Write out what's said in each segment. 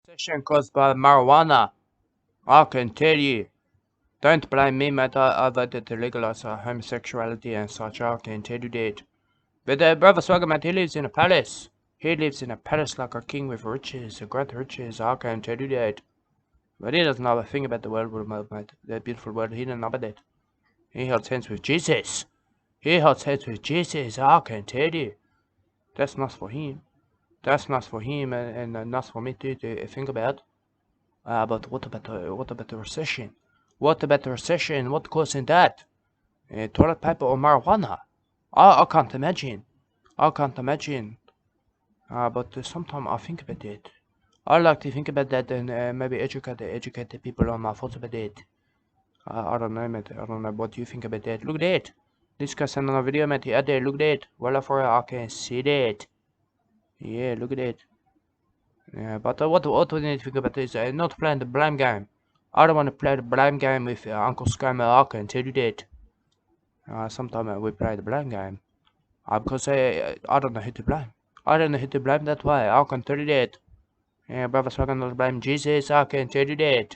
Recession caused by marijuana. I can tell you. Don't blame me, mate. I voted to legalize homosexuality and such. I can tell you that. But brother Swagga, mate, he lives in a palace. He lives in a palace like a king with riches, great riches. I can tell you that. But he doesn't know a thing about the world, mate. The beautiful world. He doesn't know about that. He holds hands with Jesus. He holds hands with Jesus. I can tell you. That's not for him. That's not for him, and not for me to think about. But what about the recession? What about the recession? What causing that? Toilet paper or marijuana? I can't imagine. I can't imagine. But sometimes I think about it. I like to think about that and maybe educate the people on my thoughts about it. I don't know, mate. I don't know what you think about that. Look at that. This guy sent on a video, mate. Yeah, there. Look at that. Well, for I can see that. Yeah, look at that. Yeah, but what we need to think about is not playing the blame game. I don't want to play the blame game with Uncle Scammer. I can tell you that. Sometimes we play the blame game. Because I don't know who to blame. I don't know who to blame that way. I can tell you that. Yeah, brother Swagger not blame Jesus. I can tell you that.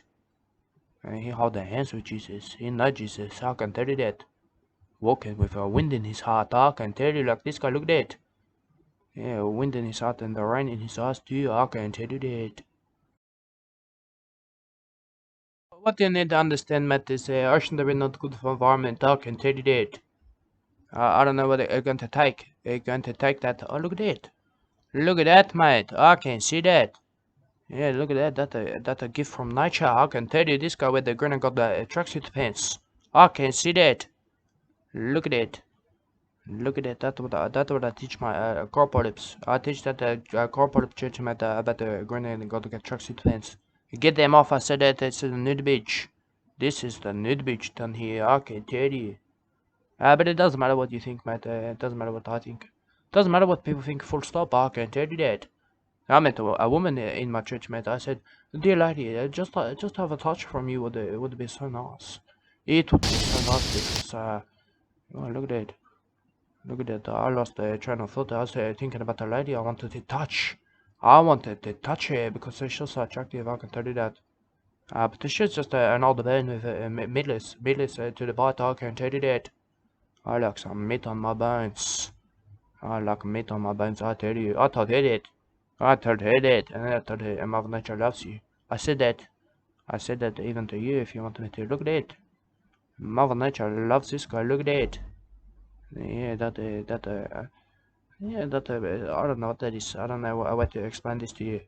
He hold the hands with Jesus. He know Jesus. I can tell you that. Walking with a wind in his heart. I can tell you like this guy. Look at that. Yeah, wind in his heart and the rain in his eyes too. I can tell you that. What you need to understand, Matt, is oceans are not good for environment. I can tell you that. I don't know what they're going to take. They're going to take that. Oh, look at that. Look at that, mate. I can see that. Yeah, look at that. That's a gift from nature. I can tell you, this guy with the green got the tracksuit pants. I can see that. Look at it. Look at it. That's what I teach my corporatives. I teach that corporate church about the green and got the tracksuit pants. Get them off. I said that it's a nude beach. This is the nude beach down here. I can tell you. But it doesn't matter what you think, mate. It doesn't matter what I think. It doesn't matter what people think. Full stop. I can tell you that. I met a woman in my church, mate. I said, "Dear lady, just have a touch from you would be so nice. It would be so nice because oh, look at that, look at that. I lost the train of thought. I was thinking about the lady. I wanted to touch. I wanted to touch her because she's so attractive. I can tell you that. But she's just an older man with midless to the bite. I can tell you that. I like some meat on my bones. I like meat on my bones. I tell you. I told her that. I told her that, and I told her Mother Nature loves you. I said that. I said that even to you if you want me to. Look at that. Mother Nature loves this guy. Look at that. Yeah, I don't know what that is. I don't know how to explain this to you.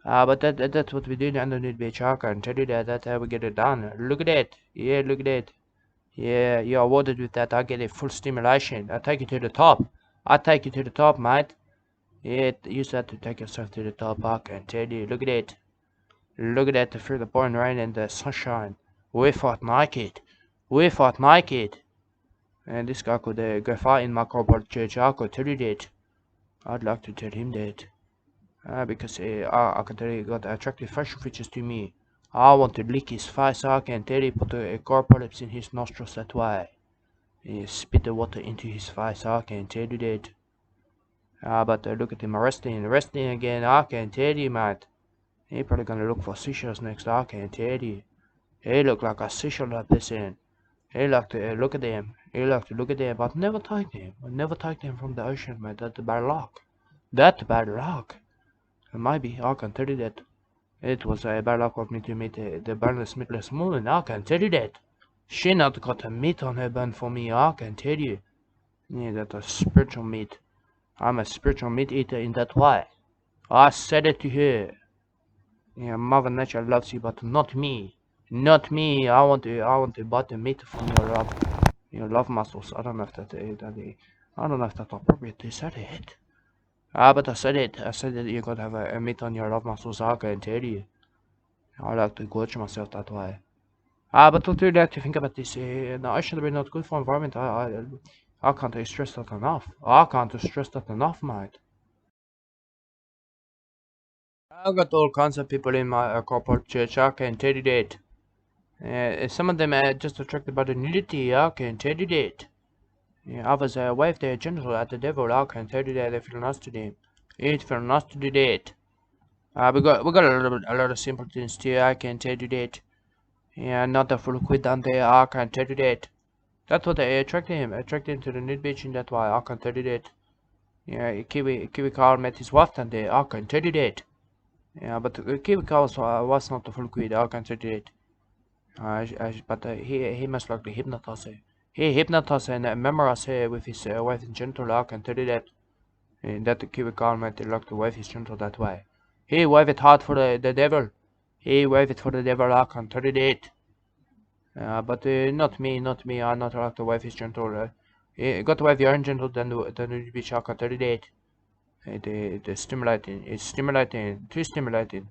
But that's what we do underneath beach. I can tell you that. That's how we get it done. Look at that. Yeah, look at that. Yeah, you're awarded with that. I get a full stimulation. I take you to the top. I take you to the top, mate. Yeah, you said to take yourself to the top. I can tell you. Look at it. Look at that through the pouring rain and the sunshine. We fought naked. We fought naked. And this guy could go fight in my corporate church. I could tell you that. I'd like to tell him that. Because I can tell you he got attractive facial features to me. I want to lick his face. I can tell you put a corporates in his nostrils that way. Spit the water into his face. I can tell you that. But look at him resting again. I can tell you, mate. He probably gonna look for seashells next. I can tell you. He look like a seashell that person. He like to look at them. He like to look at them, but never take them. Never take them from the ocean, mate. That's bad luck. That's bad luck. Maybe I can tell you that. It was a bad luck of me to meet the boneless, meatless woman. I can tell you that. She not got a meat on her bone for me. I can tell you. Yeah, that's a spiritual meat. I'm a spiritual meat eater in that way. I said it to her. Yeah, Mother Nature loves you, but not me. Not me. I want to buy the meat from your love muscles. I don't know if I don't know if that's appropriate to say it. But I said it. I said that you gotta have a meat on your love muscles. I can tell you. I like to gorge myself that way. But to do that, to think about this, the ocean will be not good for environment. I can't stress that enough. I can't stress that enough, mate. I got all kinds of people in my corporate church. I can tell you that. Some of them are just attracted by the nudity. I can tell you that. Yeah, others wave their genital at the devil. I can tell you that. They feel nice to them. It feels nice to do that. We got a lot of simple things too. I can tell you that. Yeah, not the full quit on there. I can tell you that. That's what they attracted him to the nude beach, and that's why I can tell you that. Yeah, Kiwi Carl met his wife and I can tell you that. Yeah, but Kiwi Carl was not the full quit. I can tell you that. But he must like the hypnotize. He hypnotized and memorized with his wife in gentle. I can tell you that. That the Kiwi Carl met like the wife is gentle that way. He waved it hard for the devil. He waved it for the devil. I can tell you that. But not me, not me. I'm not like the wife is gentle. Got the wife your own gentle than the be shock at 38. The stimulating is stimulating, too stimulating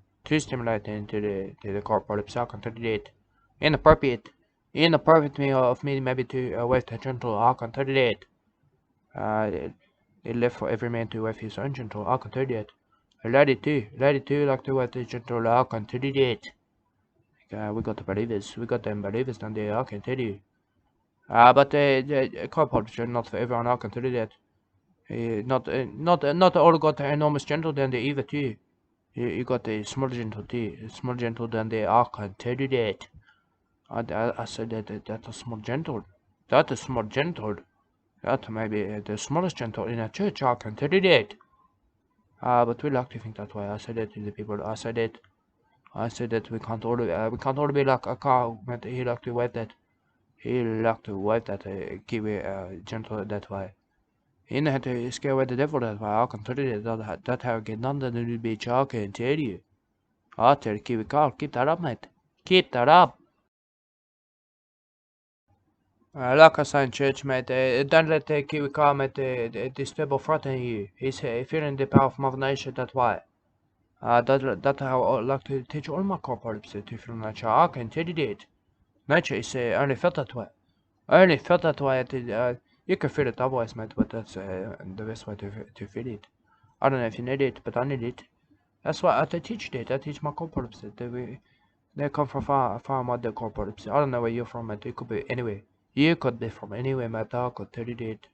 to the corporal shock at 38. Inappropriate, inappropriate me of me maybe to wife the gentle arc on 38. It left for every man to wife his own gentle arc on 38. Lady too, like to wife the gentle arc on 38. We got the believers, we got them believers down there, I can tell you. But the car publisher not for everyone, I can tell you that. Not all got the enormous gentle than the Eva too. You got the small gentle too, small gentle than the I can tell you that. I said that's a small gentle. That's a small gentle. That may be the smallest gentle in a church, I can tell you that. But we like to think that way. I said that to the people. I said that we can't all be like a car. But he like to wave that. He like to wave that Kiwi gentle that way. He had to scare away the devil that way. I can tell you that how get none of the beach. I can tell you. I tell Kiwi Carl, keep that up, mate. Keep that up. Like I say in church, mate, don't let Kiwi Carl, mate, disturb or frighten you. He's feeling the power of Mother Nature that way. That's how I like to teach all my corporates to feel nature. I can tell you that. Nature is only felt that way. Only felt that way. You can feel it otherwise, mate, but that's the best way to feel it. I don't know if you need it, but I need it. That's why I teach it. I teach my corporates that they come from far out the corporates. I don't know where you're from, mate. It could be anywhere. You could be from anywhere, mate. I could tell you that.